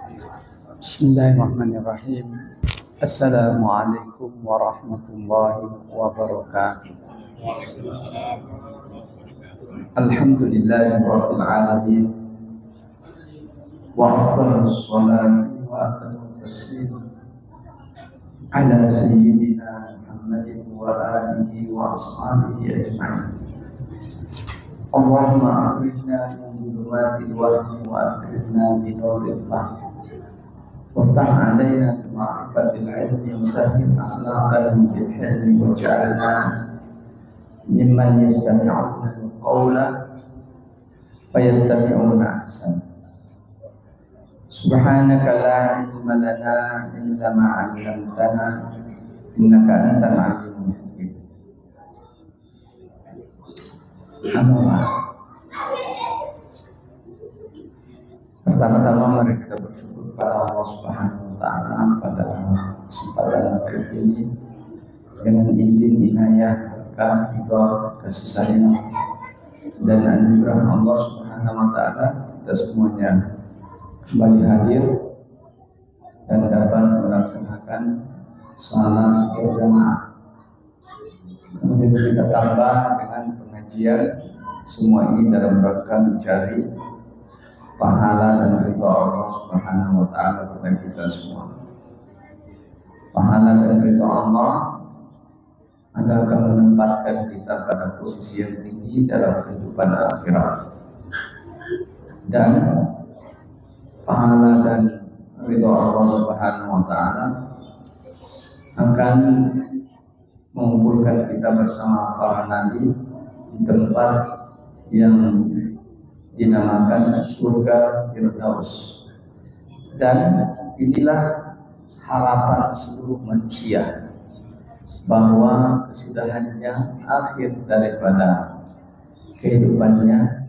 Bismillahirrahmanirrahim. Assalamualaikum warahmatullahi wabarakatuh. Alhamdulillahirabbil alamin. Wa afdhalus sholati wa atammus taslim ala sayyidina Muhammadin wa alihi wa ashabihi ajma'in. Allahumma akhrijna min dhulumatil wahmi wa akrimna bi nuril fahm. وافتح علينا بمعرفة العلم وسهل أخلاقنا بالحلم واجعلنا ممن يستمعون القول فيتبعون أحسنه. سبحانك لا علم لنا إلا ما علمتنا إنك أنت العليم الحكيم. أما بعد, pertama-tama mari kita bersyukur kepada Allah Subhanahu wa taala pada kesempatan maghrib ini dengan izin inayah, berkah, ridha, kasih sayang dan anugerah Allah Subhanahu wa taala, kita semuanya kembali hadir dan dapat melaksanakan salat berjamaah. Kemudian kita tambah dengan pengajian, semua ini dalam rangka mencari pahala dan ridha Allah Subhanahu wa taala pada kita semua. Pahala dan ridha Allah akan menempatkan kita pada posisi yang tinggi dalam kehidupan akhirat. Dan pahala dan ridha Allah Subhanahu wa taala akan mengumpulkan kita bersama para nabi di tempat yang dinamakan surga Firdaus. Dan inilah harapan seluruh manusia, bahwa kesudahannya, akhir daripada kehidupannya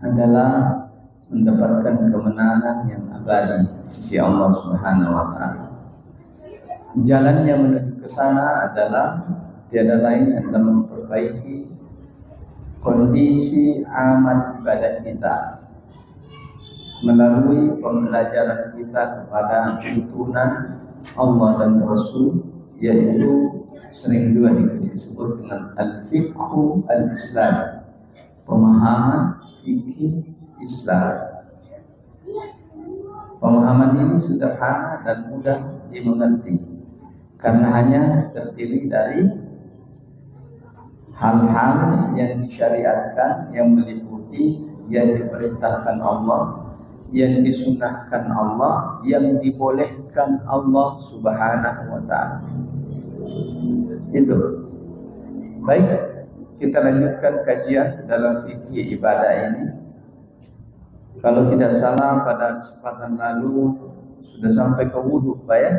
adalah mendapatkan kemenangan yang abadi di sisi Allah Subhanahu wa taala. Jalannya menuju ke sana adalah tiada lain adalah memperbaiki kondisi amal ibadah kita melalui pembelajaran kita kepada tuntunan Allah dan Rasul, yaitu sering juga disebut dengan al-fiqhu al-islam, pemahaman fikih Islam. Pemahaman ini sederhana dan mudah dimengerti karena hanya terdiri dari hal-hal yang disyariatkan, yang meliputi yang diperintahkan Allah, yang disunahkan Allah, yang dibolehkan Allah Subhanahu wa ta'ala. Itu. Baik, kita lanjutkan kajian dalam fikih ibadah ini. Kalau tidak salah pada kesempatan lalu sudah sampai ke wudu, Pak ya?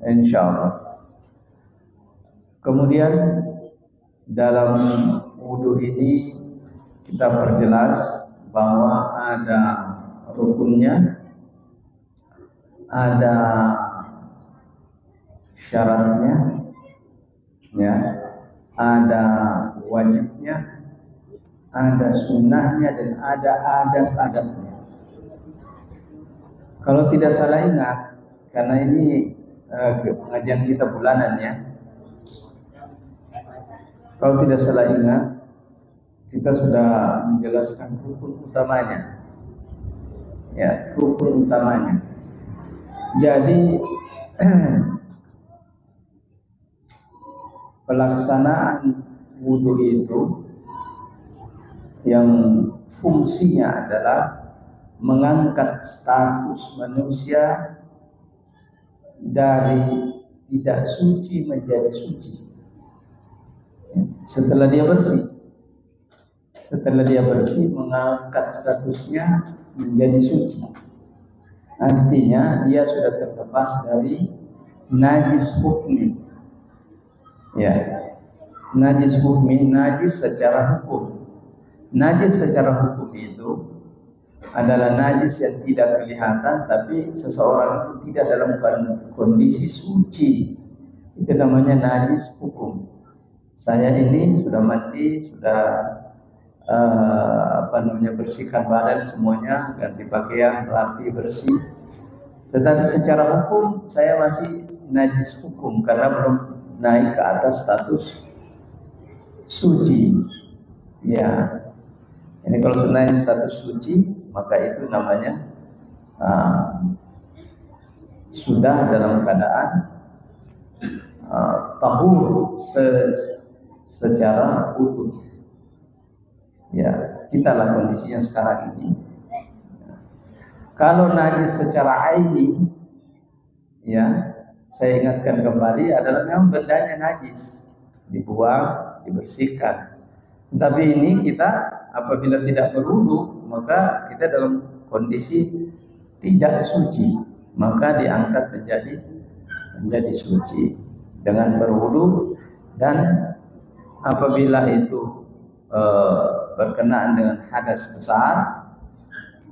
Insyaallah. Kemudian dalam wudu ini kita perjelas bahwa ada rukunnya, ada syaratnya, ya, ada wajibnya, ada sunnahnya, dan ada adab-adabnya. Kalau tidak salah ingat, karena ini pengajian kita bulanan ya. Kalau tidak salah ingat, kita sudah menjelaskan rukun utamanya. Ya, rukun utamanya. Jadi pelaksanaan wudu itu yang fungsinya adalah mengangkat status manusia dari tidak suci menjadi suci. Setelah dia bersih, mengangkat statusnya menjadi suci. Artinya dia sudah terlepas dari najis hukmi. Ya, najis hukmi, najis secara hukum. Najis secara hukum itu adalah najis yang tidak kelihatan, tapi seseorang itu tidak dalam kondisi suci. Itu namanya najis hukum. Saya ini sudah mandi, sudah bersihkan badan semuanya, ganti pakaian, rapi, bersih. Tetapi secara hukum saya masih najis hukum karena belum naik ke atas status suci. Ya, ini kalau sudah naik status suci, maka itu namanya sudah dalam keadaan tahur secara utuh. Ya, kita lah kondisinya sekarang ini. Kalau najis secara aini, ya, saya ingatkan kembali adalah memang bendanya najis, dibuang, dibersihkan. Tapi ini kita apabila tidak berwudu, maka kita dalam kondisi tidak suci, maka diangkat menjadi suci dengan berwudu. Dan apabila itu berkenaan dengan hadas besar,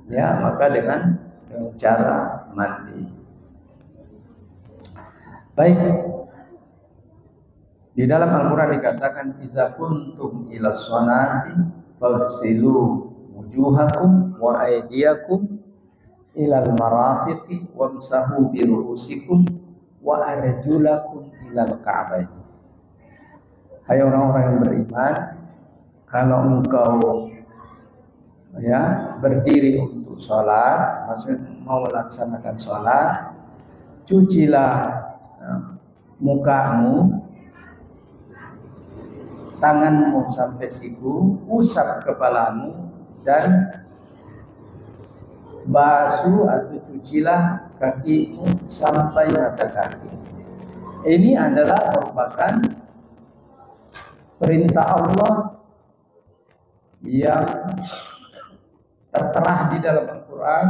ya, maka dengan cara mandi. Baik, di dalam Al-Quran dikatakan iza kuntum ila sholati faghsilu wujuhakum wa aydiyakum ilal marafiqi wamsahu bi ru'usikum wa arjulakum ilal ka'bayn. Hai orang-orang yang beriman, kalau engkau ya berdiri untuk sholat, maksudnya mau melaksanakan sholat, cucilah mukamu, tanganmu sampai siku, usap kepalamu, dan basuh atau cucilah kakimu sampai mata kaki. Ini adalah merupakan perintah Allah yang tertera di dalam Al-Quran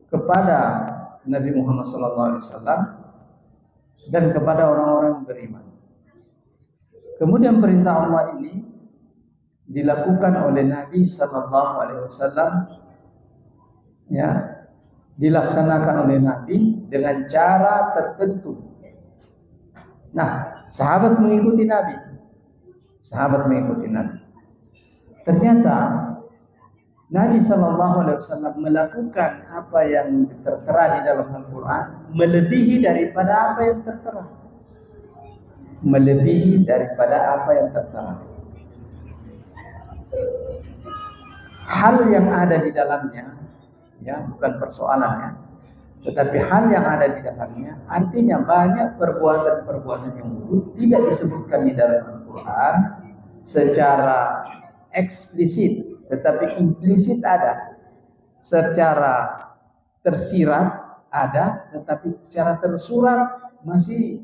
kepada Nabi Muhammad SAW dan kepada orang-orang beriman. Kemudian perintah Allah ini dilakukan oleh Nabi SAW, ya, dilaksanakan oleh Nabi dengan cara tertentu. Nah, sahabat mengikuti Nabi. Ternyata Nabi SAW melakukan apa yang tertera di dalam Al-Quran melebihi daripada apa yang tertera. Hal yang ada di dalamnya, ya, bukan persoalannya, tetapi hal yang ada di dalamnya, artinya banyak perbuatan-perbuatan yang buruk tidak disebutkan di dalam Al-Quran secara eksplisit, tetapi implisit ada, secara tersirat ada, tetapi secara tersurat masih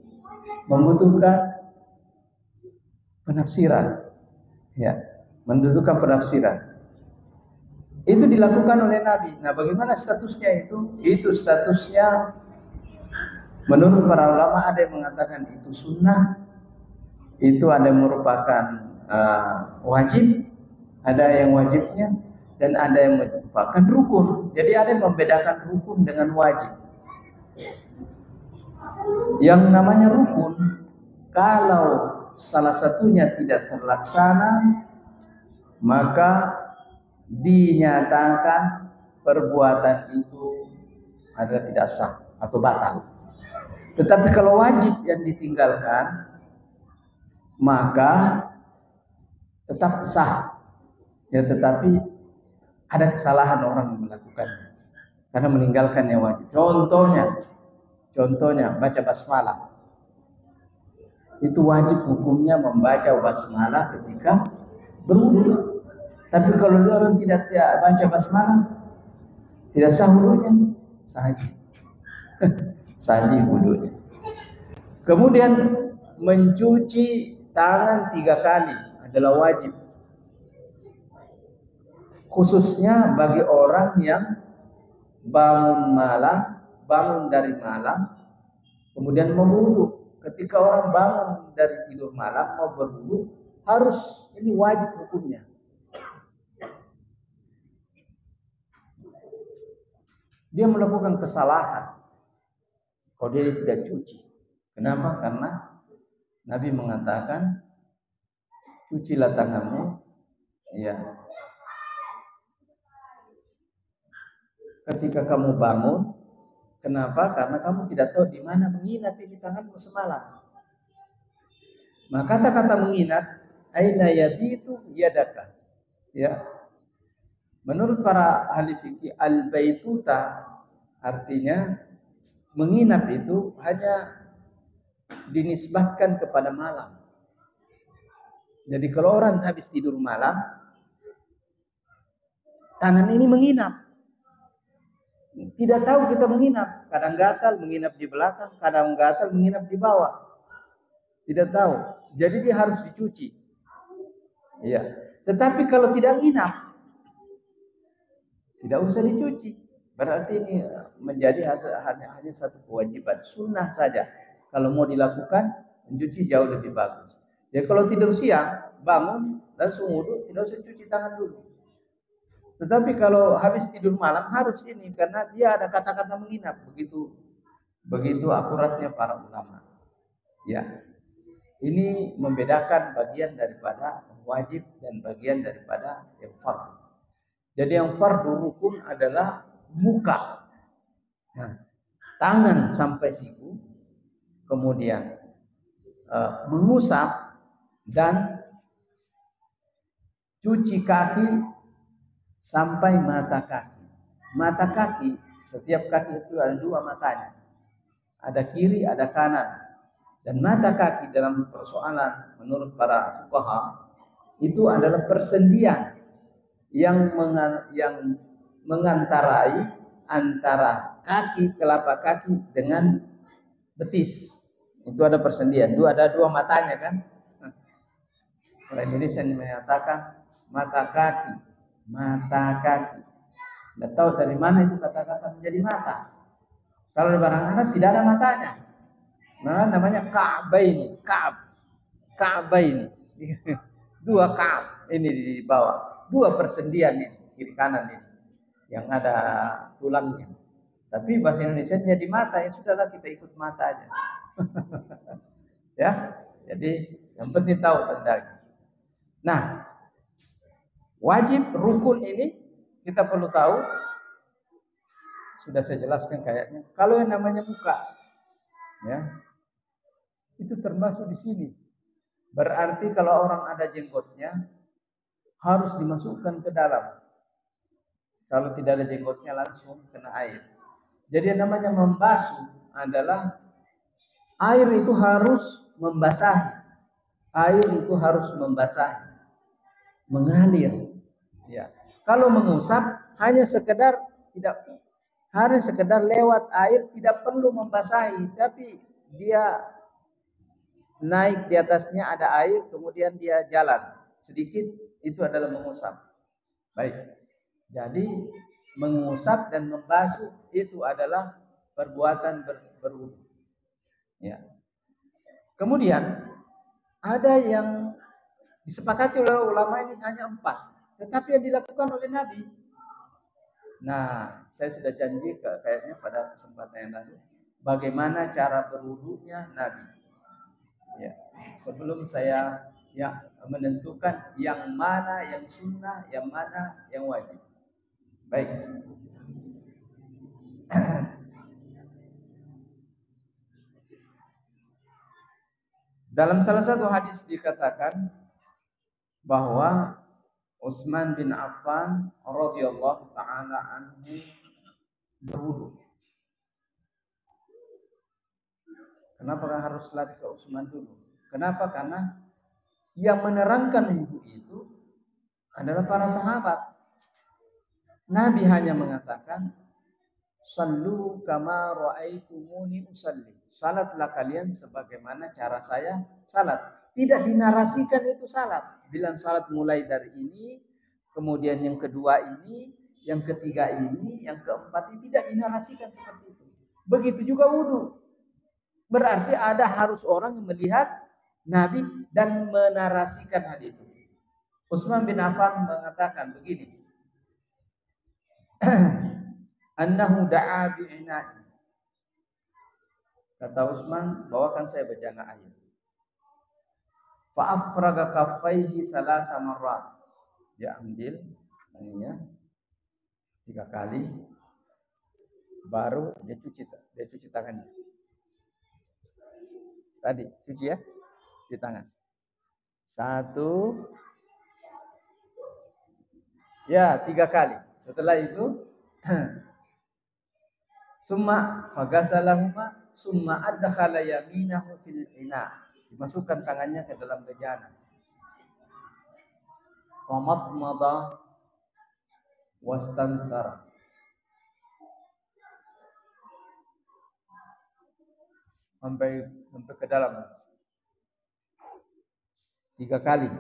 membutuhkan penafsiran, ya, membutuhkan penafsiran. Itu dilakukan oleh Nabi. Nah, bagaimana statusnya itu? Itu statusnya menurut para ulama ada yang mengatakan itu sunnah, itu ada yang merupakan wajib, ada yang wajibnya, dan ada yang merupakan rukun. Jadi ada yang membedakan rukun dengan wajib. Yang namanya rukun, kalau salah satunya tidak terlaksana, maka dinyatakan perbuatan itu adalah tidak sah atau batal. Tetapi kalau wajib yang ditinggalkan, maka tetap sah, ya, tetapi ada kesalahan orang yang melakukannya karena meninggalkan yang wajib. Contohnya baca basmalah. Itu wajib hukumnya membaca basmalah ketika berwudu. Tapi kalau orang tidak baca basmalah, tidak sah wudunya, sahih wudunya. Kemudian mencuci tangan 3 kali adalah wajib, khususnya bagi orang yang bangun dari malam, kemudian berwudu. Ketika orang bangun dari tidur malam mau berwudu, harus, ini wajib hukumnya. Dia melakukan kesalahan kalau dia tidak cuci. Kenapa? Karena Nabi mengatakan, cucilah tanganmu Ya, ketika kamu bangun, kenapa? Karena kamu tidak tahu di mana menginap ini tanganmu semalam. Maka kata-kata menginap, aina yabitu yadaka. Ya. Menurut para ahli fikih, al-baituta artinya menginap itu hanya dinisbahkan kepada malam. Jadi kalau orang habis tidur malam, tangan ini menginap. Tidak tahu kita menginap. Kadang gatal menginap di belakang, kadang gatal menginap di bawah. Tidak tahu. Jadi dia harus dicuci. Iya. Tetapi kalau tidak menginap, tidak usah dicuci. Berarti ini menjadi hanya satu kewajiban, sunnah saja. Kalau mau dilakukan, mencuci jauh lebih bagus. Ya kalau tidur siang, bangun langsung wudu, tidak usah cuci tangan dulu. Tetapi kalau habis tidur malam harus ini, karena dia ada kata-kata menginap. Begitu akuratnya para ulama. Ya, ini membedakan bagian daripada wajib dan bagian daripada yang fardu. Jadi yang fardu rukun adalah muka, nah, tangan sampai siku, kemudian mengusap dan cuci kaki sampai mata kaki. Mata kaki, setiap kaki itu ada dua matanya, ada kiri, ada kanan. Dan mata kaki dalam persoalan menurut para fuqaha itu adalah persendian yang mengantarai antara kaki, telapak kaki dengan betis. Itu ada persendian. Ada dua matanya kan. Orang Indonesia menyatakan mata kaki. Tidak tahu dari mana itu kata-kata menjadi mata. Kalau di barang Arab tidak ada matanya. Nah, namanya ka'baini. Ka'baini. Dua ka'ab ini di bawah. Dua persendian ini, kiri kanan ini. Yang ada tulangnya. Tapi bahasa Indonesia jadi mata, ya sudahlah kita ikut mata aja. Ya. Jadi yang penting tahu benda. Nah, wajib rukun ini kita perlu tahu. Sudah saya jelaskan kayaknya. Kalau yang namanya muka, ya, itu termasuk di sini. Berarti kalau orang ada jenggotnya harus dimasukkan ke dalam. Kalau tidak ada jenggotnya langsung kena air. Jadi yang namanya membasuh adalah air itu harus membasahi. Air itu harus membasahi, mengalir. Ya. Kalau mengusap hanya sekedar lewat air, tidak perlu membasahi, tapi dia naik di atasnya ada air, kemudian dia jalan sedikit, itu adalah mengusap. Baik. Jadi mengusap dan membasuh itu adalah perbuatan berwudu. Ya. Kemudian ada yang disepakati oleh ulama ini hanya 4, tetapi yang dilakukan oleh Nabi. Nah, saya sudah janji kayaknya pada kesempatan yang lalu bagaimana cara berwudunya Nabi. Ya, sebelum saya menentukan yang mana yang sunnah, yang mana yang wajib. Baik. Dalam salah satu hadis dikatakan bahwa Utsman bin Affan radhiyallahu taala anhu berwudu. Kenapa harus lari ke Utsman dulu? Kenapa? Karena yang menerangkan wudu itu adalah para sahabat. Nabi hanya mengatakan, "Shallu kama ra'aitumuni usalli." Salatlah kalian sebagaimana cara saya salat. Tidak dinarasikan itu salat. Bilang salat mulai dari ini, kemudian yang kedua ini, yang ketiga ini, yang keempat ini, tidak dinarasikan seperti itu. Begitu juga wudu. Berarti harus orang yang melihat Nabi dan menarasikan hal itu. Utsman bin Affan mengatakan begini. Annahu da'a bi'ina'i. Kata Utsman, bawakan saya bejana air. Fa afraga kaffaihi salasa marrat. Dia ambil ininya 3 kali, baru dia cuci tangannya. Tadi cuci ya, cuci tangan. 1, ya 3 kali. Setelah itu summa fagasalahuma summa adkhala yaminahu fil ina. Dimasukkan tangannya ke dalam bejana. Wa madmada wastansara. Sampai ke dalam 3 kali.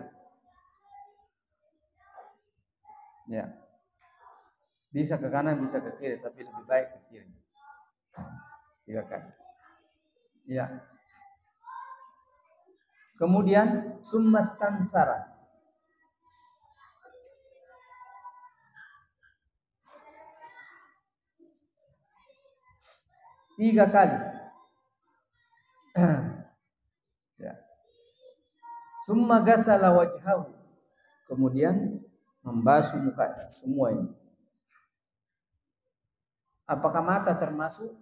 Ya. Bisa ke kanan, bisa ke kiri, tapi lebih baik ke kiri. 3 kali. Ya. Kemudian summastansara. Tiga kali. Ya. Summa gasala wajhahu. Kemudian membasuh mukanya semua ini. Apakah mata termasuk?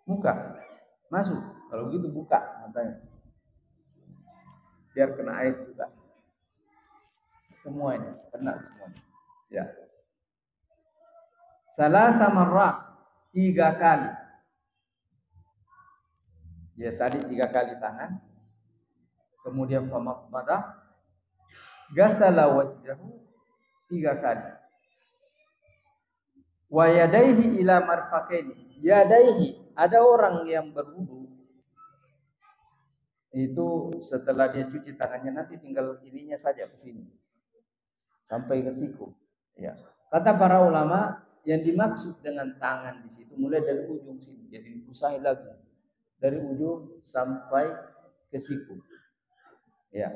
Muka masuk. Kalau gitu buka matanya. Biar kena air juga. Semua ini kena semua. Ya. Salasa marrat, 3 kali. Ya tadi 3 kali tangan. Kemudian famadmadah, gasala wajhahu 3 kali. Wa yadaihi ila marfaqaini. Yadaihi, ada orang yang berwudu itu setelah dia cuci tangannya nanti tinggal ininya saja ke sini sampai ke siku. Ya. Kata para ulama yang dimaksud dengan tangan di situ mulai dari ujung sini, jadi diusahi lagi dari ujung sampai ke siku. Ya.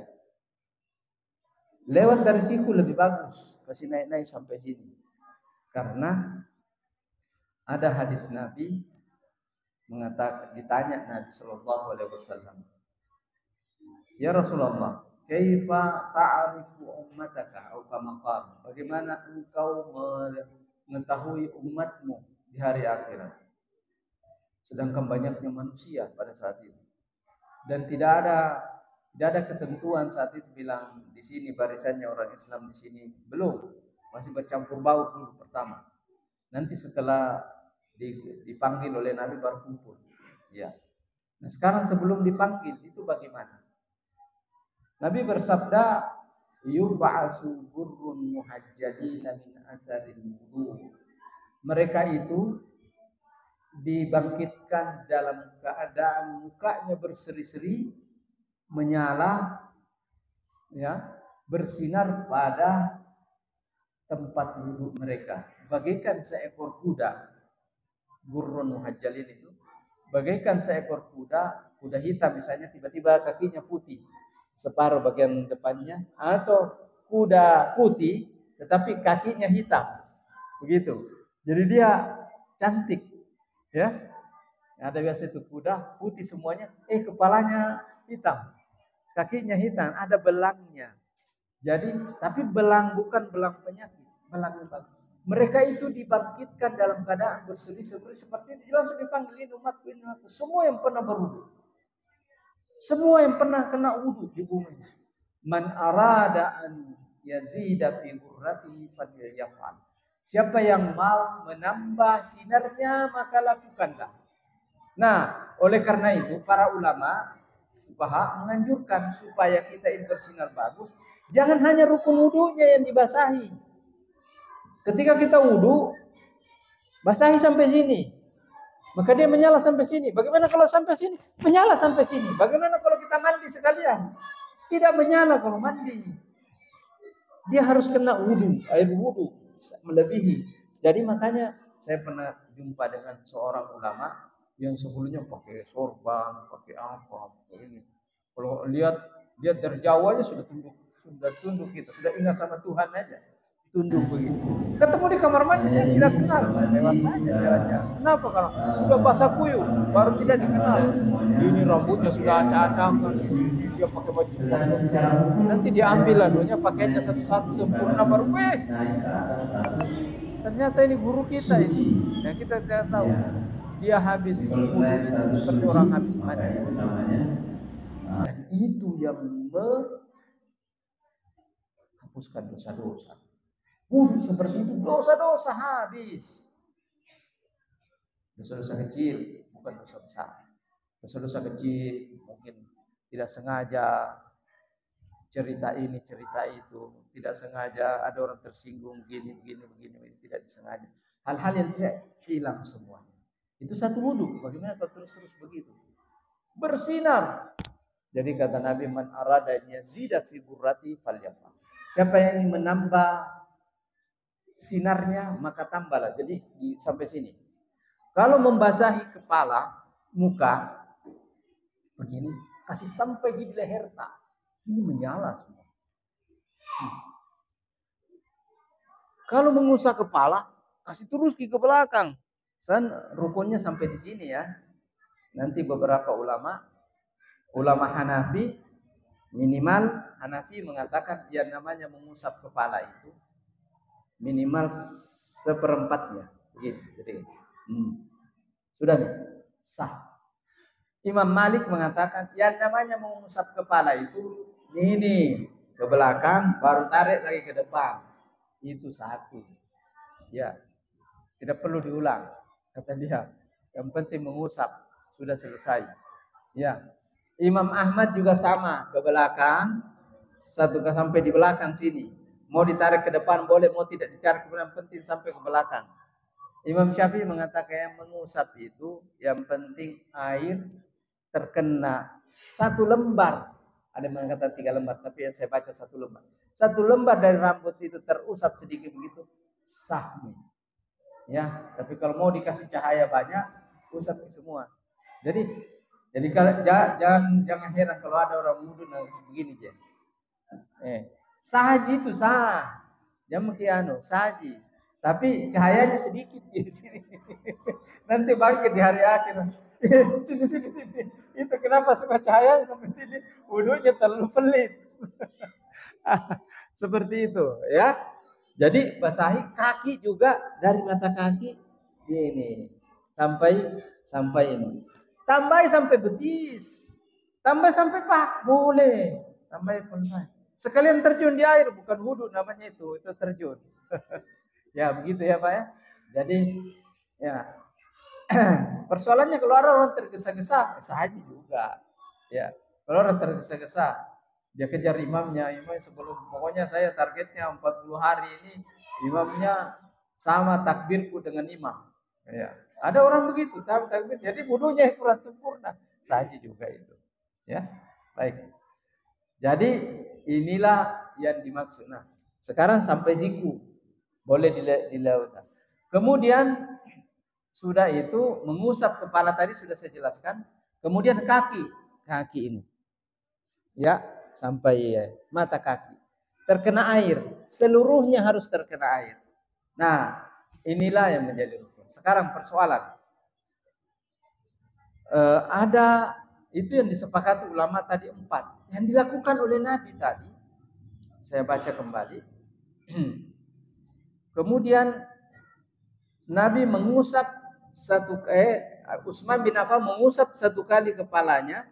Lewat dari siku lebih bagus, kasih naik-naik sampai sini. Karena ada hadis Nabi mengatakan, ditanya Nabi Shallallahu Alaihi Wasallam, ya Rasulullah, kaifa ta'rifu ummataka atau kama qala? Bagaimana engkau mengetahui umatmu di hari akhirat? Sedangkan banyaknya manusia pada saat itu. Dan tidak ada ketentuan saat itu bilang di sini barisannya orang Islam, di sini belum, masih bercampur baur dulu pertama. Nanti setelah dipanggil oleh Nabi baru kumpul. Ya. Nah, sekarang sebelum dipanggil itu bagaimana? Nabi bersabda, yub'asu burrun muhajjalina min atharil wudu. Mereka itu dibangkitkan dalam keadaan mukanya berseri-seri, menyala, ya, bersinar pada tempat wudhu mereka, bagaikan seekor kuda. Burrun muhajjalin itu bagaikan seekor kuda hitam misalnya, tiba-tiba kakinya putih separuh bagian depannya, atau kuda putih tetapi kakinya hitam, begitu. Jadi dia cantik, ya. Ada biasa itu kuda putih semuanya, kepalanya hitam, kakinya hitam, ada belangnya. Jadi tapi belang bukan belang penyakit, belang yang bagus. Mereka itu dibangkitkan dalam keadaan berseri-seri seperti itu, langsung dipanggil umat semua yang pernah berwudu. Semua yang pernah kena wudu di bumi. Man arada an yazida fi ghurratihi falyaf'al. Siapa yang mau menambah sinarnya maka lakukanlah. Nah, oleh karena itu para ulama fuqaha menganjurkan supaya kita ini bersinar bagus, jangan hanya rukun wudunya yang dibasahi. Ketika kita wudu, basahi sampai sini, maka dia menyala sampai sini. Bagaimana kalau sampai sini? Menyala sampai sini. Bagaimana kalau kita mandi sekalian? Tidak menyala kalau mandi. Dia harus kena wudu, air wudu melebihi. Jadi makanya saya pernah jumpa dengan seorang ulama yang sebelumnya pakai sorban, pakai apa, pakai ini. Kalau lihat dari jauh aja sudah tunduk kita, sudah ingat sama Tuhan aja. tunduk begitu. Ketemu di kamar mandi saya tidak kenal, saya lewat saja. Kenapa? Karena sudah basah kuyup, baru tidak dikenal. Ini rambutnya sudah acak-acakan, dia pakai baju basah. Nanti diambil anunya, pakainya satu-satu sempurna baru ternyata ini guru kita ini, yang kita tidak tahu. Dia habis wudu seperti orang habis mandi. Dan itu yang menghapuskan dosa-dosa. Wudu seperti itu, dosa-dosa habis. Dosa-dosa kecil, bukan dosa besar. Dosa-dosa kecil, mungkin tidak sengaja cerita ini, cerita itu. Tidak sengaja ada orang tersinggung, begini, tidak disengaja. Hal-hal yang tidak hilang semuanya. Itu satu wudu. Bagaimana kalau terus-terus begitu? Bersinar. Jadi kata Nabi, man arada yazida fi burrati falyafal. Siapa yang ingin menambah sinarnya, maka tambahlah. Jadi sampai sini. Kalau membasahi kepala, muka, begini, kasih sampai di leher tak. Ini menyala semua. Kalau mengusap kepala, kasih terus ke belakang. Rukunnya sampai di sini ya. Nanti beberapa ulama Hanafi, minimal Hanafi mengatakan yang namanya mengusap kepala itu minimal 1/4-nya. Begini, jadi sudah nih, sah. Imam Malik mengatakan yang namanya mengusap kepala itu ini ke belakang baru tarik lagi ke depan. Itu satu. Ya. Tidak perlu diulang, kata dia. Yang penting mengusap, sudah selesai. Ya. Imam Ahmad juga sama, ke belakang, satu sampai di belakang sini. Mau ditarik ke depan boleh, mau tidak ditarik ke belakang, penting sampai ke belakang. Imam Syafi'i mengatakan yang mengusap itu yang penting air terkena 1 lembar. Ada yang mengatakan 3 lembar, tapi yang saya baca 1 lembar. 1 lembar dari rambut itu terusap sedikit begitu, sah nih. Ya, tapi kalau mau dikasih cahaya banyak, usap semua. Jadi kalau jangan heran kalau ada orang wudu nangis begini aja. Sahaji itu sah. Jangan kiano, sahaji. Tapi cahayanya sedikit di sini. Nanti bangkit di hari akhir. Sini. Itu kenapa suka cahaya sampai sini? Wudunya terlalu pelit. Seperti itu, ya. Jadi basahi kaki juga dari mata kaki ini sampai ini. Tambah sampai betis. Tambah sampai paha, boleh. Tambah pulsa. Sekalian terjun di air, bukan wudu namanya itu terjun. Ya begitu ya Pak ya. Jadi ya persoalannya kalau orang tergesa-gesa, sahaja juga. Ya, kalau orang tergesa-gesa, dia kejar imamnya sebelum, pokoknya saya targetnya 40 hari ini imamnya sama takbirku dengan imam. Ya, ada orang begitu, takbir, jadi wudunya kurang sempurna, saja juga itu. Ya, baik. Jadi inilah yang dimaksud. Nah, sekarang sampai siku boleh dilakukan. Kemudian sudah itu mengusap kepala tadi sudah saya jelaskan. Kemudian kaki ini, ya. Sampai mata kaki terkena air, seluruhnya harus terkena air. Nah, inilah yang menjadi rukun. Sekarang persoalan ada itu yang disepakati ulama tadi 4 yang dilakukan oleh Nabi tadi. Saya baca kembali. Kemudian Nabi mengusap Utsman bin Affan mengusap 1 kali kepalanya.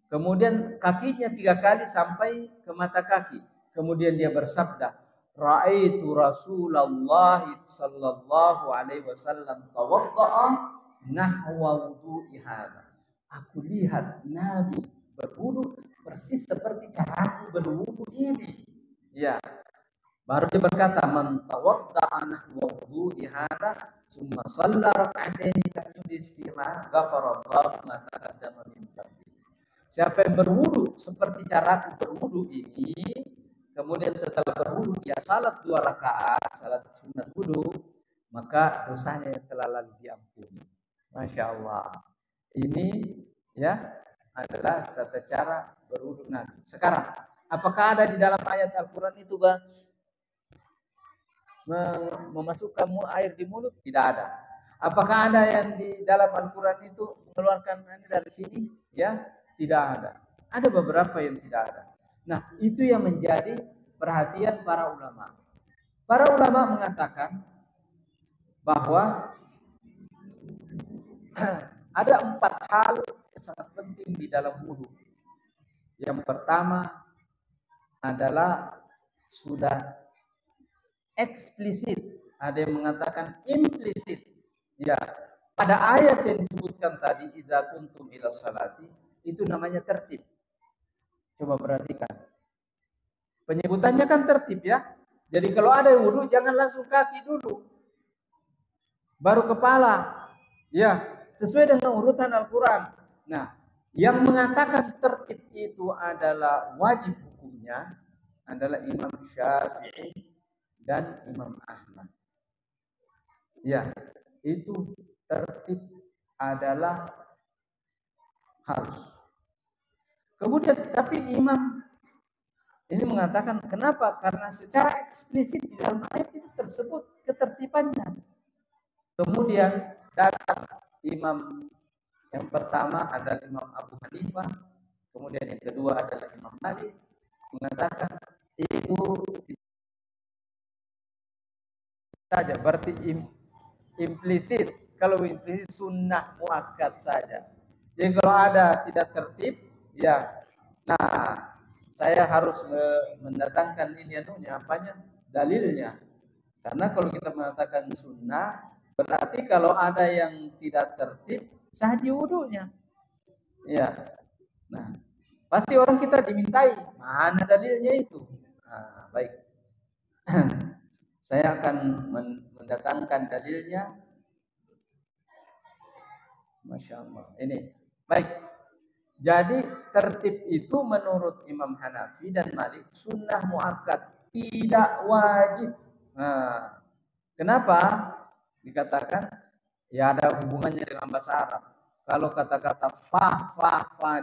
Kemudian kakinya 3 kali sampai ke mata kaki. Kemudian dia bersabda, "Ra'aitu Rasulullah sallallahu alaihi wasallam tawadda'a nahwa wudu'i hadza." Aku lihat Nabi berwudu persis seperti caraku berwudu ini. Ya. Baru dia berkata, "Man tawadda'a nahwa wudu'i hadza, tsumma shalla rak'ataini lam yudis fiha, ghafara Allahu ma taqaddama min dhanbi." Siapa yang berwudu seperti caraku berwudu ini, kemudian setelah berwudu dia salat 2 rakaat, salat sunat wudu, maka dosanya yang telah lalu diampuni. Masya Allah. Ini ya adalah tata cara berwudu Nabi. Sekarang, apakah ada di dalam ayat Al-Quran itu, Bang? memasukkan air di mulut? Tidak ada. Apakah ada yang di dalam Al-Quran itu mengeluarkan ini dari sini? Ya, tidak ada. Ada beberapa yang tidak ada. Nah, itu yang menjadi perhatian para ulama. Para ulama mengatakan bahwa ada 4 hal yang sangat penting di dalam wudu. Yang pertama adalah sudah eksplisit, ada yang mengatakan implisit. Ya, pada ayat yang disebutkan tadi, idza kuntum ila salati, itu namanya tertib. Coba perhatikan. Penyebutannya kan tertib ya. Jadi kalau ada yang wudu jangan langsung kaki dulu. Baru kepala. Ya, sesuai dengan urutan Al-Quran. Nah, yang mengatakan tertib itu adalah wajib hukumnya adalah Imam Syafi'i dan Imam Ahmad. Ya, itu tertib adalah harus. Kemudian tapi Imam ini mengatakan kenapa? Karena secara eksplisit di dalam ayat itu tersebut ketertibannya. Kemudian datang Imam yang pertama adalah Imam Abu Hanifah, kemudian yang kedua adalah Imam Malik, mengatakan itu saja, berarti implisit. Kalau implisit sunnah muakkad saja. Jadi kalau ada tidak tertib, ya, nah saya harus mendatangkan ini apanya dalilnya. Karena kalau kita mengatakan sunnah, berarti kalau ada yang tidak tertib, sah di wudunya. Ya, nah pasti orang kita dimintai mana dalilnya itu. Nah, baik. Saya akan mendatangkan dalilnya. Masya Allah. Ini baik. Jadi tertib itu menurut Imam Hanafi dan Malik sunnah muakkad, tidak wajib. Nah, kenapa dikatakan? Ya ada hubungannya dengan bahasa Arab. Kalau kata-kata fa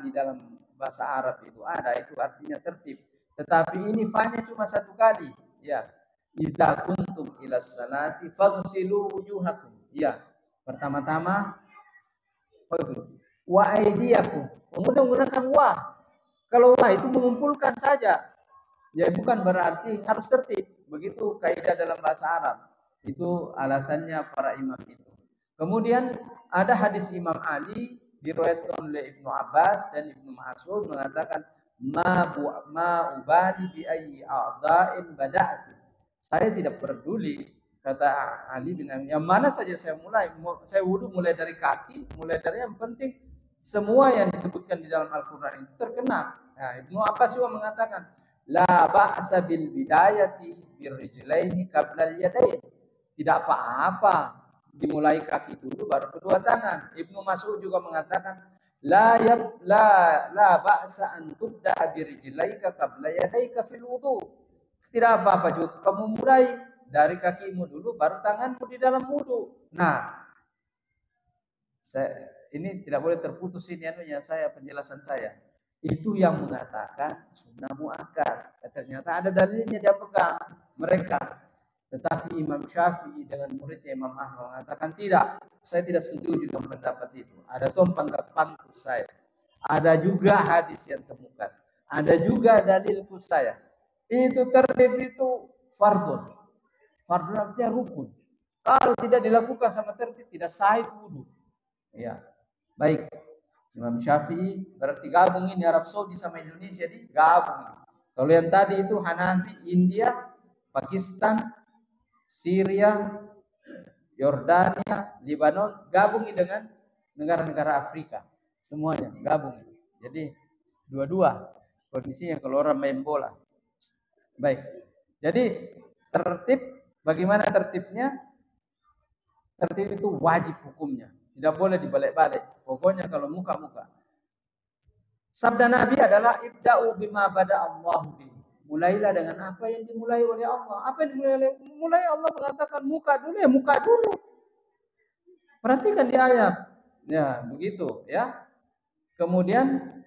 di dalam bahasa Arab itu ada, itu artinya tertib. Tetapi ini fa-nya cuma satu kali. Ya, idza kuntum ilas salati faghsilu wujuhakum. Ya, pertama-tama wa aydiyakum. Kemudian menggunakan wa. Kalau wa itu mengumpulkan saja. Ya bukan berarti harus tertib. Begitu kaidah dalam bahasa Arab. Itu alasannya para imam itu. Kemudian ada hadis Imam Ali diriwayatkan oleh Ibnu Abbas dan Ibnu Mas'ud mengatakan ma ubali bi ayyi a'dha'in bada'tu. Saya tidak peduli, kata Ali bin Abi, yang mana saja saya mulai. Saya wudu mulai dari kaki, mulai dari yang penting semua yang disebutkan di dalam Al-Quran itu terkena. Nah, Ibnu Abbas juga mengatakan la ba'sa bil bidayati birrijlaini qabla al-yadain. Tidak apa-apa dimulai kaki dulu baru kedua tangan. Ibnu Mas'ud juga mengatakan la ba'sa an tubda birrijlaika qabla yadaika fil wudu. Tidak apa-apa juga kamu mulai dari kakimu dulu baru tanganmu di dalam wudu. Nah, ini tidak boleh terputus ini penjelasan saya. Itu yang mengatakan sunnah muakkad. Ternyata ada dalilnya dia pegang mereka. Tetapi Imam Syafi'i dengan muridnya Imam Ahmad mengatakan tidak. Saya tidak setuju dengan pendapat itu. Ada pantus saya. Ada juga hadis yang temukan. Ada juga dalilku saya. Itu tertib itu fardun. Fardun artinya rukun. Kalau tidak dilakukan sama tertib tidak sah wudu. Ya, baik. Imam Syafi'i berarti gabung ini Arab Saudi sama Indonesia gabung. Kalau yang tadi itu Hanafi, India, Pakistan, Syria, Yordania, Lebanon, gabung dengan negara-negara Afrika. Semuanya gabung. Jadi dua-dua kondisinya kalau orang main bola. Baik. Jadi tertib, bagaimana tertibnya? Tertib itu wajib hukumnya. Tidak boleh dibalik-balik. Pokoknya kalau muka-muka. Sabda Nabi adalah ibda'u bima bada Allah bi. Mulailah dengan apa yang dimulai oleh Allah. Apa yang dimulai oleh mulai Allah mengatakan muka dulu, ya muka dulu. Perhatikan di ayat. Ya, begitu ya. Kemudian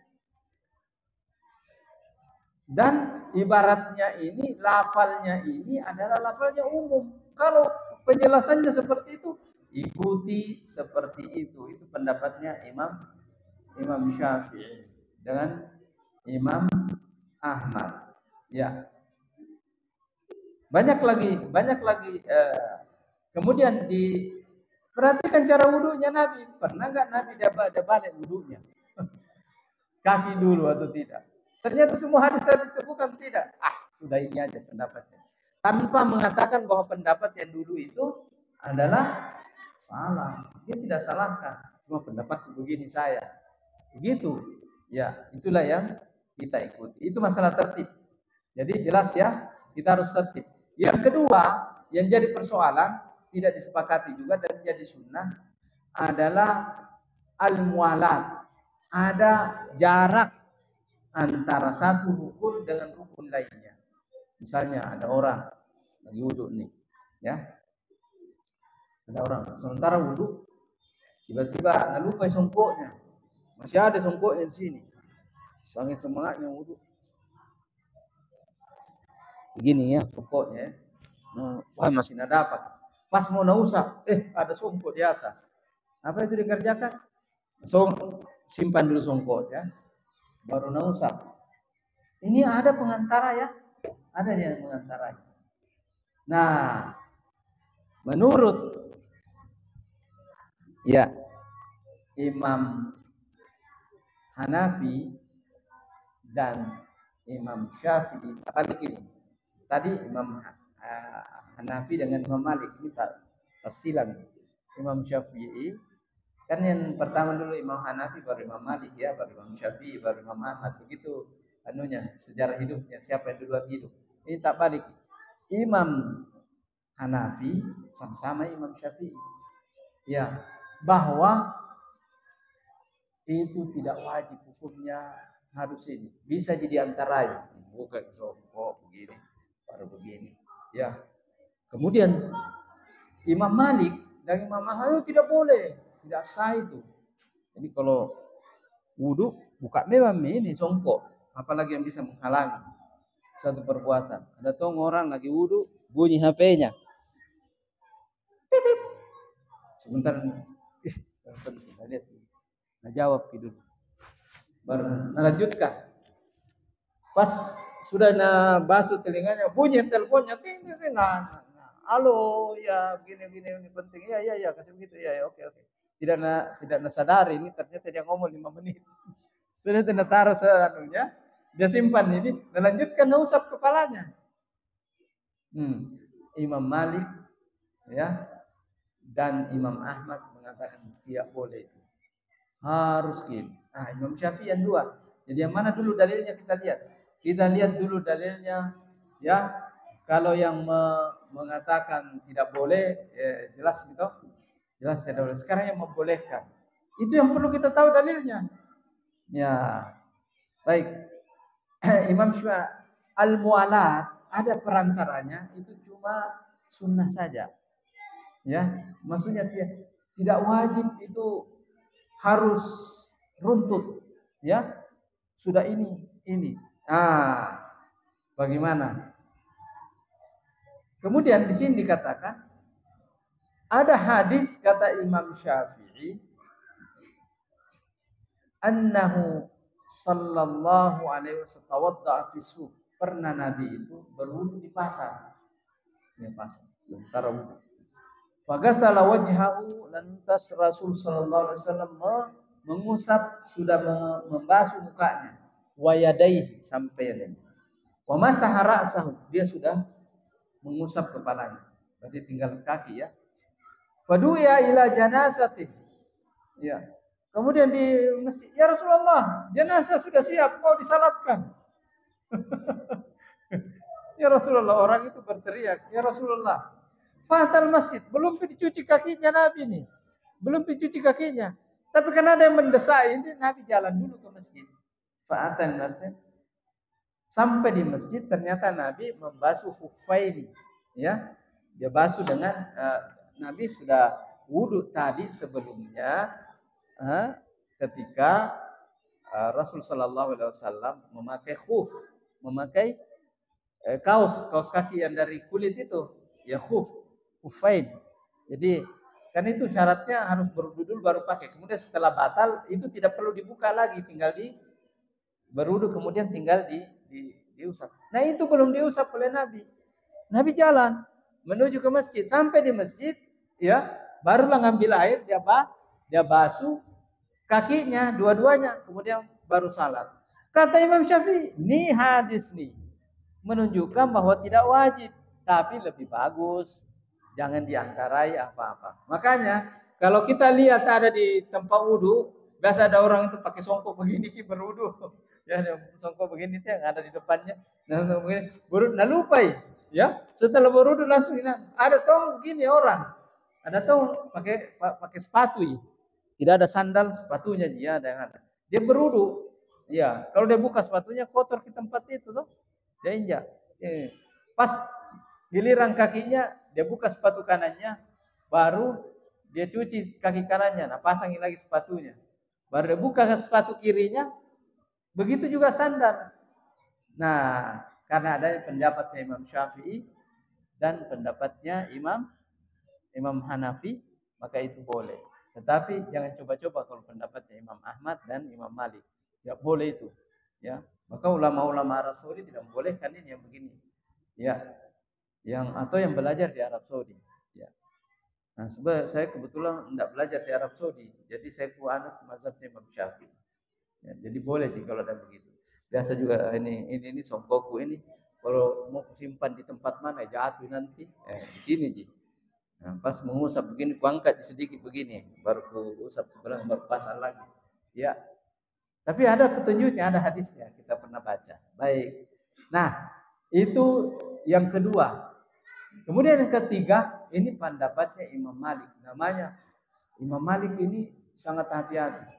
dan ibaratnya ini, lafalnya ini adalah lafalnya umum. Kalau penjelasannya seperti itu, ikuti seperti itu. Itu pendapatnya Imam Syafi'i dengan Imam Ahmad. Ya. Banyak lagi. Kemudian perhatikan cara wudhunya Nabi. Pernah nggak Nabi dia balik wudhunya? Kaki dulu atau tidak? Ternyata semua hadis itu bukan tidak. Sudah ini aja pendapatnya. Tanpa mengatakan bahwa pendapat yang dulu itu adalah salah. Dia tidak salahkan. Cuma pendapat begini saya. Begitu. Ya, itulah yang kita ikuti. Itu masalah tertib. Jadi jelas ya, kita harus tertib. Yang kedua, yang jadi persoalan, tidak disepakati juga dan menjadi sunnah adalah al-mualat. Ada jarak antara satu rukun dengan rukun lainnya. Misalnya ada orang lagi wudhu nih, ya. Ada orang sementara wudhu, tiba-tiba lupa songkoknya. Masih ada songkoknya di sini. Sangat semangatnya wudhu. Begini ya pokoknya. Wah masih ada apa? Pas mau usap, ada songkok di atas. Apa itu dikerjakan? Simpan dulu songkok ya. Baru usap. Ini ada pengantara ya. Ada yang mengantara. Nah, menurut ya Imam Hanafi dan Imam Syafi'i, apalagi ini. Tadi Imam Hanafi dengan Imam Malik ini tersilang. Imam Syafi'i kan yang pertama dulu Imam Hanafi, baru Imam Malik ya, baru Imam Syafi'i, baru Imam Ahmad. Begitu sejarah hidupnya, siapa yang duluan hidup. Ini tak balik. Imam Hanafi sama-sama Imam Syafi'i. Ya, bahwa itu tidak wajib hukumnya, harus ini. Bisa jadi antarai. Bukan songkok begini, baru begini. Ya. Kemudian Imam Malik dan Imam Ahmad tidak boleh. Tidak sah itu. Jadi kalau wudhu buka memang ini songkok, apalagi yang bisa menghalangi satu perbuatan. Ada orang lagi wudhu bunyi HP-nya. Sebentar, lihat. Nah jawab dulu. Baru lanjutkan. Pas sudah basuh telinganya, bunyi teleponnya, ting. Halo, ya gini ini penting. Ya kasih begitu ya oke. Tidak sadari ini ternyata dia ngomong 5 menit. Sudah tidak taruh seanunya, dia simpan ini dan lanjutkan usap kepalanya. Imam Malik ya dan Imam Ahmad mengatakan tidak boleh itu. Harus gini. Imam Syafi'i yang dua. Jadi yang mana dulu dalilnya kita lihat. Kita lihat dulu dalilnya ya. Kalau yang mengatakan tidak boleh jelas gitu. Jelas tidak boleh. Sekarang yang membolehkan. Itu yang perlu kita tahu dalilnya. Ya. Baik. Imam Syafi'i al-mualat ada perantaranya itu cuma sunnah saja. Ya, maksudnya tidak wajib itu harus runtut. Ya. Sudah ini. Bagaimana? Kemudian di sini dikatakan ada hadis kata Imam Syafi'i annahu sallallahu alaihi wasallam tawadda'a fi suq. Pernah Nabi itu berwudu di pasar. Di pasar. Antara wudu. Faghasala wajhahu, lantas Rasul sallallahu alaihi wasallam mengusap, sudah membasuh mukanya, wa yadaihi sampai yadaihi. Wa masaha ra'sahu, dia sudah mengusap kepalanya. Berarti tinggal kaki ya. Fadu'a ila janazatin. Ya. Kemudian di masjid, ya Rasulullah, jenazah sudah siap, mau disalatkan. Ya Rasulullah, orang itu berteriak, ya Rasulullah, fatal masjid, belum dicuci kakinya Nabi nih. Belum dicuci kakinya. Tapi karena ada yang mendesak ini, Nabi jalan dulu ke masjid. Fatal masjid. Sampai di masjid ternyata Nabi membasuh khuffaini, ya. Dia basuh dengan Nabi sudah wudu tadi sebelumnya ketika Rasul sallallahu alaihi wasallam memakai khuf, memakai kaos kaki yang dari kulit itu, ya khuf. kufain. Jadi kan itu syaratnya harus berwudu dulu baru pakai. Kemudian setelah batal itu tidak perlu dibuka lagi, tinggal berwudu kemudian tinggal diusap. Nah itu belum diusap oleh Nabi. Nabi jalan menuju ke masjid. Sampai di masjid, ya barulah ngambil air, dia basuh kakinya dua-duanya, kemudian baru salat. Kata Imam Syafi'i, ini hadis nih menunjukkan bahwa tidak wajib, tapi lebih bagus jangan diantarai apa-apa. Makanya kalau kita lihat ada di tempat wudu, biasa ada orang itu pakai songkok begini berwudu. Ya, songkok begini tuh yang ada di depannya. Nah lupa ya. Setelah berwudu langsung ini. Ada tong begini orang. Ada tong pakai sepatu ya. Tidak ada sandal, sepatunya dia ada yang ada. Dia berwudu. Ya, kalau dia buka sepatunya kotor ke tempat itu tuh. Dia injak. Pas giliran kakinya dia buka sepatu kanannya, baru dia cuci kaki kanannya, nah pasangin lagi sepatunya. Baru dia buka sepatu kirinya, begitu juga sandal. Nah, karena ada pendapatnya Imam Syafi'i dan pendapatnya Imam Hanafi, maka itu boleh. Tetapi jangan coba-coba kalau pendapatnya Imam Ahmad dan Imam Malik. Tidak boleh itu. Ya, maka ulama-ulama Arab Saudi tidak membolehkan ini yang begini. Ya, atau yang belajar di Arab Saudi. Ya. Nah, sebab saya kebetulan tidak belajar di Arab Saudi, jadi saya anut mazhabnya Imam Syafi'i. Ya, jadi boleh kalau ada begitu. Biasa juga ini songkokku ini kalau mau simpan di tempat mana jatuh nanti, di sini ji. Nah, pas mengusap begini, kuangkat sedikit begini, baru kuusap baru pasang lagi. Ya. Tapi ada petunjuknya, ada hadisnya, kita pernah baca. Baik. Nah, itu yang kedua. Kemudian yang ketiga, ini pendapatnya Imam Malik. Namanya Imam Malik ini sangat hati-hati.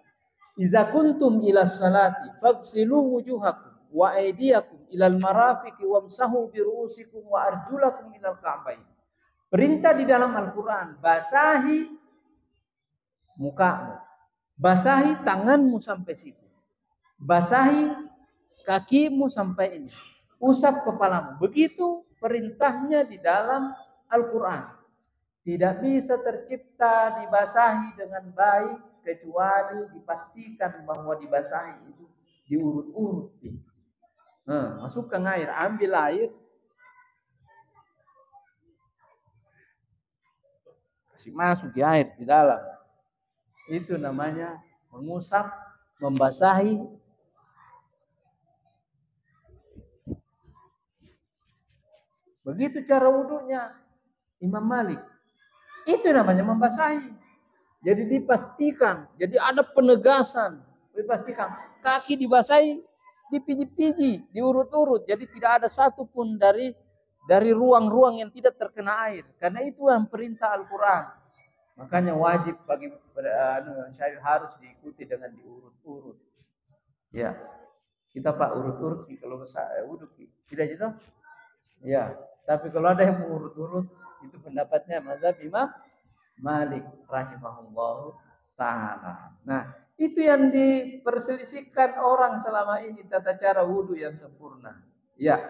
Iza kuntum ila salati faghsilu wujuhakum wa aydiyakum ilal marafiqi wamsahu bi ru'usikum wa arjulakum ilal ka'bayn. Perintah di dalam Al-Qur'an, basahi mukamu, basahi tanganmu sampai situ. Basahi kakimu sampai ini. Usap kepalamu. Begitu perintahnya di dalam Al-Quran. Tidak bisa tercipta dibasahi dengan baik kecuali dipastikan bahwa dibasahi itu diurut-urut. Masukkan air, ambil air, kasih masuk di air di dalam. Itu namanya mengusap, membasahi. Begitu cara wudunya Imam Malik. Itu namanya membasahi. Jadi dipastikan, jadi ada penegasan. Dipastikan kaki dibasahi, dipiji-piji, diurut-urut. Jadi tidak ada satupun dari ruang-ruang yang tidak terkena air. Karena itu yang perintah Al-Quran. Makanya wajib bagi syariat harus diikuti dengan diurut-urut. Ya, kita Pak urut-urut kalau wudhu tidak gitu. Ya. Tapi kalau ada yang mengurut-urut, itu pendapatnya mazhab Imam Malik rahimahullah ta'ala. Nah, itu yang diperselisihkan orang selama ini, tata cara wudhu yang sempurna. Ya,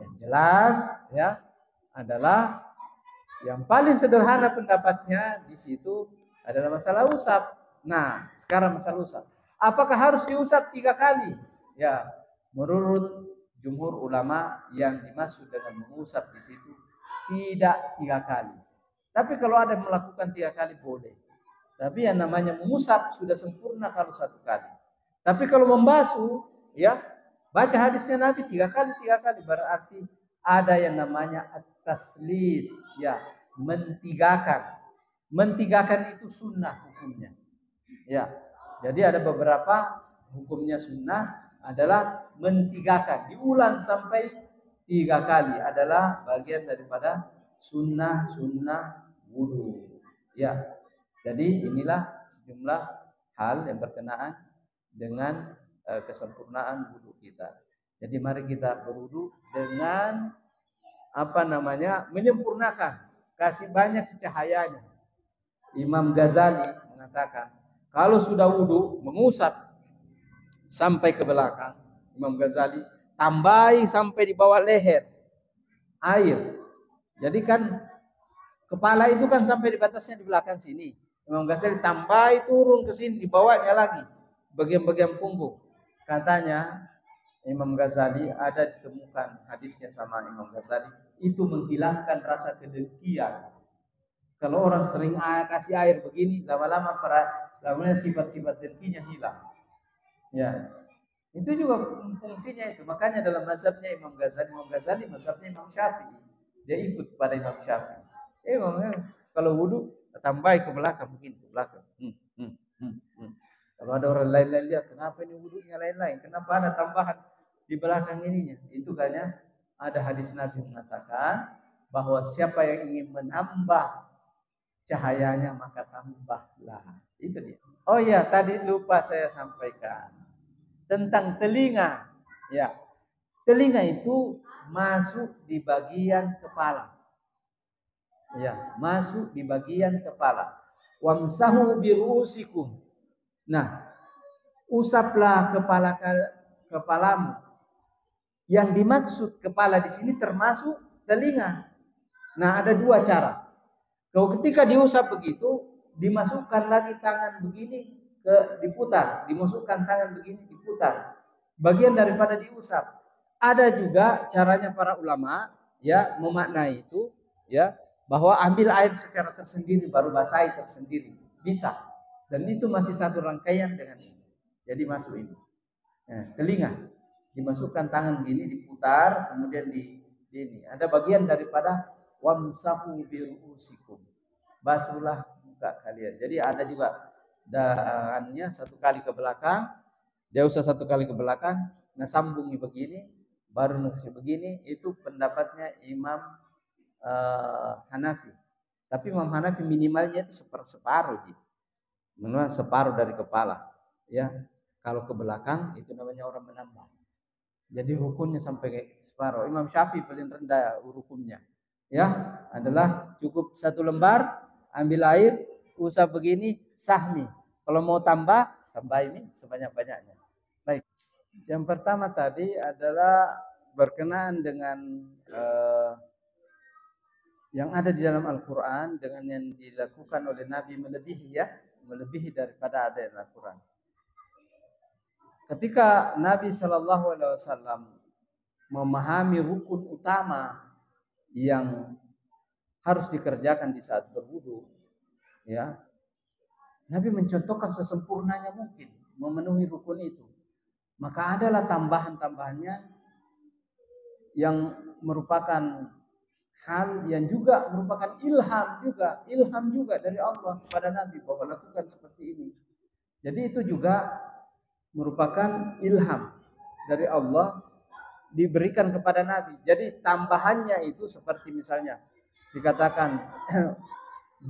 yang jelas ya adalah yang paling sederhana pendapatnya di situ adalah masalah usap. Nah, sekarang masalah usap. Apakah harus diusap 3 kali? Ya, menurut jumhur ulama yang dimaksud dengan mengusap di situ tidak 3 kali. Tapi kalau ada yang melakukan 3 kali boleh. Tapi yang namanya mengusap sudah sempurna kalau 1 kali. Tapi kalau membasuh, ya baca hadisnya Nabi 3 kali berarti ada yang namanya at-taslis, ya mentigakan. Mentigakan itu sunnah hukumnya. Ya, jadi ada beberapa hukumnya sunnah adalah mentigakan, diulang sampai 3 kali adalah bagian daripada sunnah wudu. Ya, jadi inilah sejumlah hal yang berkenaan dengan kesempurnaan wudu kita. Jadi mari kita berwudu dengan menyempurnakan, kasih banyak cahayanya. Imam Ghazali mengatakan kalau sudah wudu mengusap sampai ke belakang, Imam Ghazali tambahi sampai di bawah leher air. Jadi kan Kepala itu kan sampai di batasnya di belakang sini. Imam Ghazali tambah turun ke sini, dibawanya lagi bagian-bagian punggung. Katanya Imam Ghazali ada ditemukan hadisnya sama Imam Ghazali itu menghilangkan rasa kedengkian. Kalau orang sering kasih air begini, lama-lama sifat-sifat dengkinya hilang. Ya, itu juga fungsinya itu. Makanya dalam mazhabnya Imam Ghazali mazhabnya Imam Syafi'i. Dia ikut pada Imam Syafi'i. Kalau wudu tambah ke belakang begini, ke belakang. Kalau ada orang lain-lain lihat, kenapa ini wudunya lain-lain? Kenapa ada tambahan di belakang ininya? Itu karena ada hadis Nabi mengatakan bahwa siapa yang ingin menambah cahayanya maka tambahlah. Itu dia. Oh iya, tadi lupa saya sampaikan tentang telinga. Ya, telinga itu masuk di bagian kepala. Ya, masuk di bagian kepala. Wamsahu birusikum. Nah, usaplah kepalamu. Yang dimaksud kepala di sini termasuk telinga. Nah, ada dua cara. Kalau ketika diusap begitu, dimasukkan lagi tangan begini diputar, dimasukkan tangan begini diputar. Bagian daripada diusap. Ada juga caranya para ulama ya memaknai itu ya bahwa ambil air secara tersendiri baru basahi tersendiri. Bisa. Dan itu masih satu rangkaian dengan ini. Jadi masuk ini. Nah, telinga dimasukkan tangan begini diputar kemudian di ini. Ada bagian daripada wamsahu birusikum. Basuhlah muka kalian. Jadi ada juga daannya satu kali ke belakang. Dia usah satu kali ke belakang, nah sambungi begini, baru nasi begini. Itu pendapatnya Imam Hanafi. Tapi Imam Hanafi minimalnya itu separuh, minimal separuh dari kepala. Ya, kalau ke belakang itu namanya orang menambah. Jadi rukunnya sampai separuh. Imam Syafi'i paling rendah rukunnya. Ya, adalah cukup satu lembar, ambil air, usap begini, sahmi. Kalau mau tambah ini sebanyak-banyaknya. Baik. Yang pertama tadi adalah berkenaan dengan yang ada di dalam Al-Quran dengan yang dilakukan oleh Nabi melebihi daripada ada di Al-Quran. Ketika Nabi Shallallahu Alaihi Wasallam memahami rukun utama yang harus dikerjakan di saat berwudu, ya, Nabi mencontohkan sesempurnanya mungkin memenuhi rukun itu. Maka adalah tambahan-tambahannya yang merupakan hal yang juga merupakan ilham juga dari Allah kepada Nabi bahwa lakukan seperti ini. Jadi itu juga merupakan ilham dari Allah diberikan kepada Nabi. Jadi tambahannya itu seperti misalnya dikatakan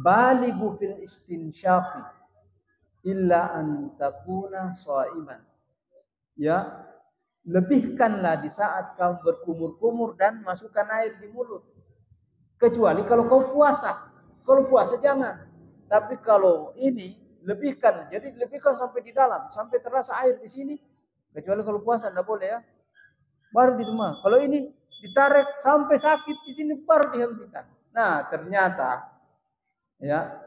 balighu fil istinsyaqi illa an takuna shaiman. Ya, lebihkanlah di saat kau berkumur-kumur dan masukkan air di mulut. Kecuali kalau kau puasa. Kalau puasa jangan. Tapi kalau ini lebihkan. Jadi lebihkan sampai di dalam, sampai terasa air di sini. Kecuali kalau puasa enggak boleh ya. Baru di rumah. Kalau ini ditarik sampai sakit di sini baru dihentikan. Nah, ternyata ya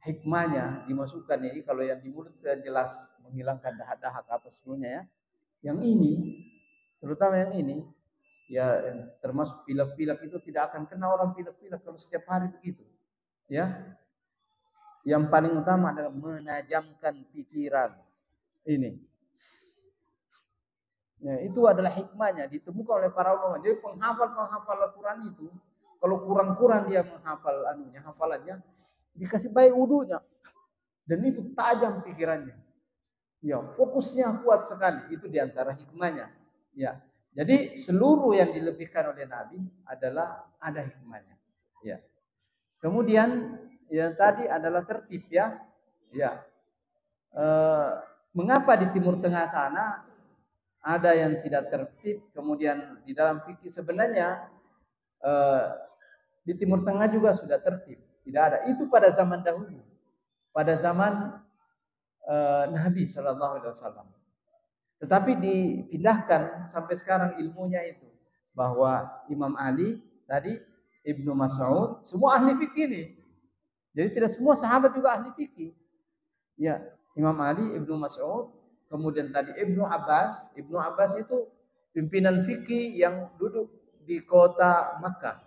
hikmahnya dimasukkan ini kalau yang di mulut jelas menghilangkan dahak-dahak apa sebelumnya ya. Yang ini, terutama yang ini, ya termasuk pilek-pilek itu tidak akan kena orang pilek-pilek kalau setiap hari begitu. Ya. Yang paling utama adalah menajamkan pikiran. Ini. Ya, itu adalah hikmahnya ditemukan oleh para ulama. Jadi penghafal Al-Quran itu kalau kurang-kurang dia menghafal hafalannya dikasih baik wudunya. Dan itu tajam pikirannya. Ya, fokusnya kuat sekali. Itu diantara hikmahnya. Ya. Jadi seluruh yang dilebihkan oleh Nabi adalah ada hikmahnya. Ya. Kemudian yang tadi adalah tertib ya. Ya. Mengapa di Timur Tengah sana ada yang tidak tertib? Kemudian di dalam fikih sebenarnya di Timur Tengah juga sudah tertib. Tidak ada. Itu pada zaman dahulu. Pada zaman Nabi Shallallahu Alaihi Wasallam. Tetapi dipindahkan sampai sekarang ilmunya itu bahwa Imam Ali tadi Ibnu Mas'ud, semua ahli fikih nih. Jadi tidak semua sahabat juga ahli fikih. Ya, Imam Ali, Ibnu Mas'ud, kemudian tadi Ibnu Abbas. Ibnu Abbas itu pimpinan fikih yang duduk di kota Makkah.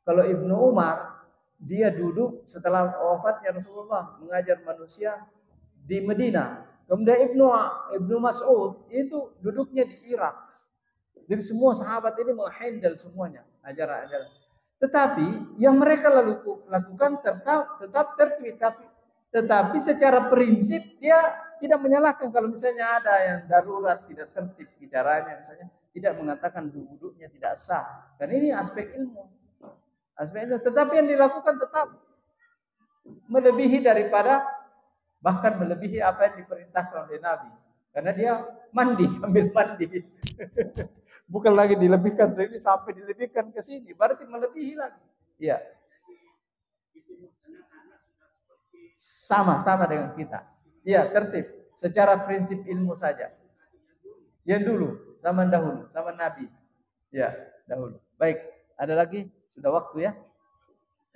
Kalau Ibnu Umar, dia duduk setelah wafatnya Rasulullah mengajar manusia di Medina. Kemudian Ibnu Mas'ud itu duduknya di Irak. Jadi semua sahabat ini menghandle semuanya ajaran-ajaran. Tetapi yang mereka lakukan tetap tertib, tetapi secara prinsip dia tidak menyalahkan kalau misalnya ada yang darurat tidak tertib bicaranya, misalnya tidak mengatakan wudhunya tidak sah. Dan ini aspek ilmu. Tetapi yang dilakukan tetap melebihi daripada, bahkan melebihi apa yang diperintahkan oleh Nabi. Karena dia mandi sambil mandi. Bukan lagi dilebihkan sini sampai dilebihkan ke sini, berarti melebihi lagi. Ya. Sama dengan kita. Ya, tertib. Secara prinsip ilmu saja. Yang dulu, zaman dahulu, zaman Nabi. Ya, dahulu. Baik, ada lagi? Sudah waktu ya?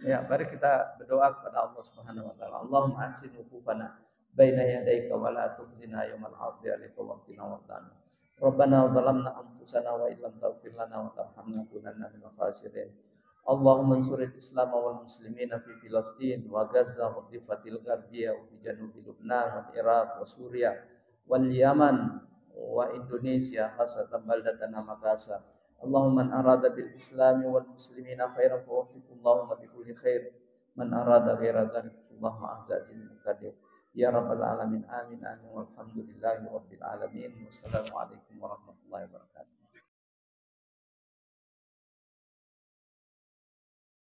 Ya, mari kita berdoa kepada Allah Subhanahu wa taala. Allahumma ahsin wuqufana baina yadayka wa la tukhzina yawmal 'ardi 'alaika wa qina wadhan. Rabbana zalamna anfusana wa illam taghfir lana wa tarhamna lakunanna minal khasirin. Allahumma ansuril Islam wal muslimina fi Filastin wa Gaza wa Difatil Gharbiyah wa fi Janubi Lubnan wa Iraq wa Suriah wal Yaman wa Indonesia khasatan baldatan Makassar. Allahumma man arada bil Islami wal muslimina khairan fawaffiqhu Allahumma bi kulli khair. Man arada ghaira dzalik Allahumma ahzazil muqaddir. Ya rabbal alamin amin amin walhamdulillahi rabbil alamin. Wassalamualaikum warahmatullahi wabarakatuh.